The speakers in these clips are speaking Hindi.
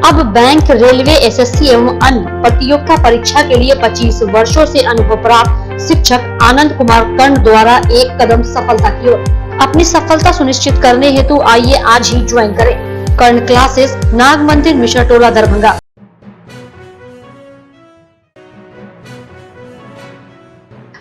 अब बैंक, रेलवे, एसएससी एवं अन्य प्रतियोगिता परीक्षा के लिए 25 वर्षों से अनुभव प्राप्त शिक्षक आनंद कुमार कर्ण द्वारा एक कदम सफलता की ओर। अपनी सफलता सुनिश्चित करने हेतु आइए आज ही ज्वाइन करें कर्ण क्लासेस, नाग मंदिर, मिश्रा टोला, दरभंगा।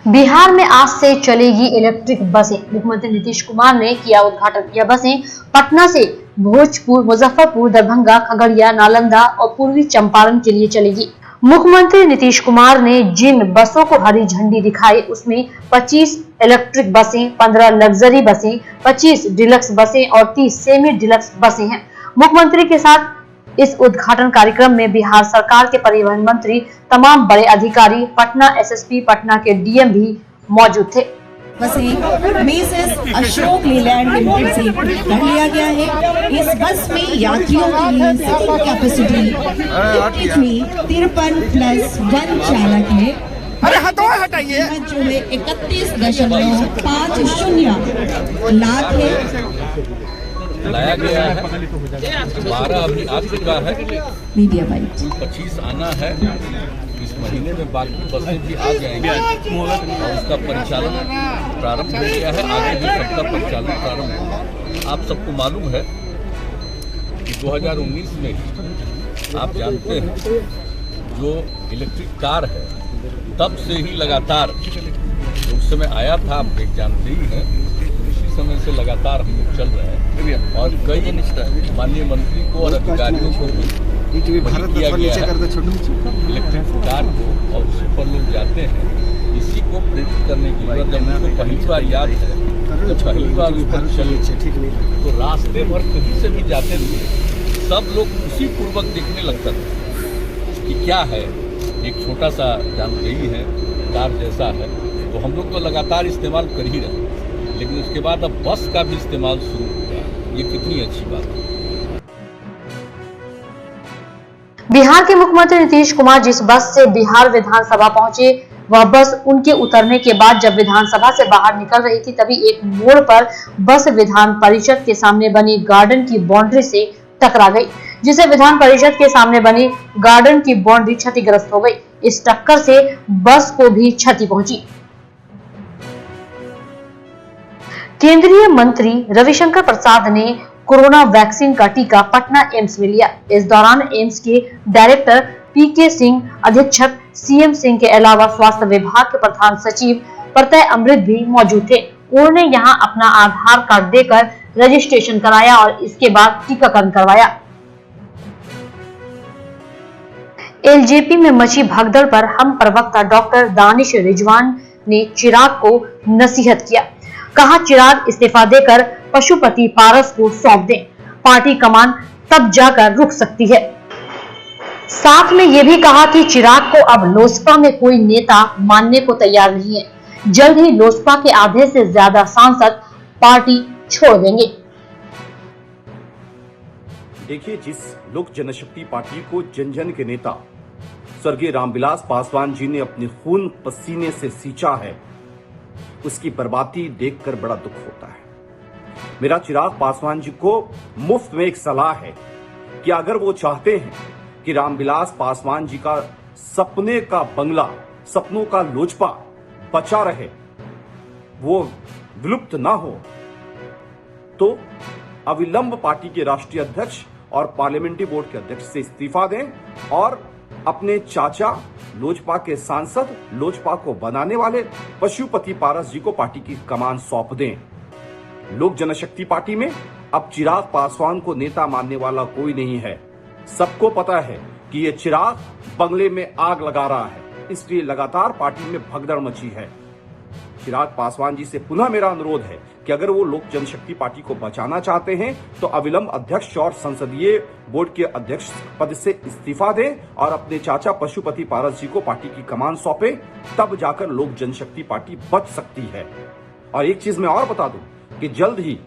बिहार में आज से चलेगी इलेक्ट्रिक बसें। मुख्यमंत्री नीतीश कुमार ने किया उद्घाटन। यह बसें पटना से भोजपुर, मुजफ्फरपुर, दरभंगा, खगड़िया, नालंदा और पूर्वी चंपारण के लिए चलेगी। मुख्यमंत्री नीतीश कुमार ने जिन बसों को हरी झंडी दिखाई उसमें 25 इलेक्ट्रिक बसें, 15 लग्जरी बसें, 25 डिलक्स बसें और 30 सेमी डिलक्स बसें हैं। मुख्यमंत्री के साथ इस उद्घाटन कार्यक्रम में बिहार सरकार के परिवहन मंत्री, तमाम बड़े अधिकारी, पटना एसएसपी, पटना के डीएम भी मौजूद थे। बसें मिसेस अशोक लीलैंड लिमिटेड से कर लिया गया है। इस बस में यात्रियों के लिए सीटिंग कैपेसिटी 53+1 चालक है। अरे हटाइए जो है 31.50 लाख है। लाया गया है 12 अभी आ चुका है, मीडिया बाइट 25 आना है। इस महीने में बाकी बसें भी आ जाएंगी और उसका परिचालन प्रारंभ हो गया है। आगे भी सबका परिचालन प्रारंभ होगा। आप सबको मालूम है कि 2019 में आप जानते हैं जो इलेक्ट्रिक कार है तब से ही लगातार उस समय आया था, आप देख जानते ही हैं, उसी समय से लगातार हम लोग चल रहे हैं और कई माननीय मंत्री को और अधिकारियों को भी किया गया है इलेक्ट्रिक कार को, और उसी पर लोग जाते हैं। इसी को प्रेरित करने की जरूरत है। मुझको पहली बार याद है जब पहली बार उस पर चले तो रास्ते भर कहीं से भी जाते थे सब लोग उसी पूर्वक देखने लगता था कि क्या है, एक छोटा सा जानते ही है कार जैसा है, तो हम लोग तो लगातार इस्तेमाल कर ही रहे, लेकिन उसके बाद अब बस का भी इस्तेमाल शुरू हो गया। ये कितनी अच्छी बात है। बिहार के मुख्यमंत्री नीतीश कुमार जिस बस से बिहार विधानसभा पहुंचे, वह बस उनके उतरने के बाद जब विधानसभा से बाहर निकल रही थी तभी एक मोड़ पर बस विधान परिषद के सामने बनी गार्डन की बाउंड्री से टकरा गई, जिसे विधान परिषद के सामने बनी गार्डन की बाउंड्री क्षतिग्रस्त हो गई। इस टक्कर से बस को भी क्षति पहुंची। केंद्रीय मंत्री रविशंकर प्रसाद ने कोरोना वैक्सीन का टीका पटना एम्स में लिया। इस दौरान एम्स के डायरेक्टर पीके सिंह, अधीक्षक सीएम सिंह के अलावा स्वास्थ्य विभाग के प्रधान सचिव प्रत्यय अमृत भी मौजूद थे। उन्होंने यहां अपना आधार कार्ड देकर रजिस्ट्रेशन कराया और इसके बाद टीकाकरण करवाया। एलजेपी में मची भगदड़ पर हम प्रवक्ता डॉक्टर दानिश रिजवान ने चिराग को नसीहत किया। कहा, चिराग इस्तीफा देकर पशुपति पारस को सौंप दें, पार्टी कमान तब जाकर रुक सकती है। साथ में यह भी कहा कि चिराग को अब लोजपा में कोई नेता मानने को तैयार नहीं है। जल्द ही लोजपा के आधे से ज्यादा सांसद पार्टी छोड़ देंगे। देखिए, जिस लोक जनशक्ति पार्टी को जन जन के नेता स्वर्गीय रामविलास पासवान जी ने अपने खून पसीने से सींचा है, उसकी बर्बादी देखकर बड़ा दुख होता है। मेरा चिराग पासवान जी को मुफ्त में एक सलाह है कि अगर वो चाहते हैं कि रामविलास पासवान जी का सपने का बंगला, सपनों का लोजपा बचा रहे, वो विलुप्त ना हो, तो अविलंब पार्टी के राष्ट्रीय अध्यक्ष और पार्लियामेंट्री बोर्ड के अध्यक्ष से इस्तीफा दें और अपने चाचा लोजपा के सांसद, लोजपा को बनाने वाले पशुपति पारस जी को पार्टी की कमान सौंप दें। लोक जनशक्ति पार्टी में अब चिराग पासवान को नेता मानने वाला कोई नहीं है। सबको पता है कि ये चिराग बंगले में आग लगा रहा है, इसलिए लगातार पार्टी में भगदड़ मची है। चिराग पासवान जी से पुनः मेरा अनुरोध है कि अगर वो लोक जनशक्ति पार्टी को बचाना चाहते हैं तो अविलंब अध्यक्ष और संसदीय बोर्ड के अध्यक्ष पद से इस्तीफा दें और अपने चाचा पशुपति पारस जी को पार्टी की कमान सौंपे, तब जाकर लोक जनशक्ति पार्टी बच सकती है। और एक चीज मैं और बता दूं कि जल्द ही,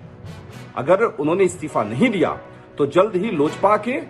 अगर उन्होंने इस्तीफा नहीं दिया तो जल्द ही लोजपा के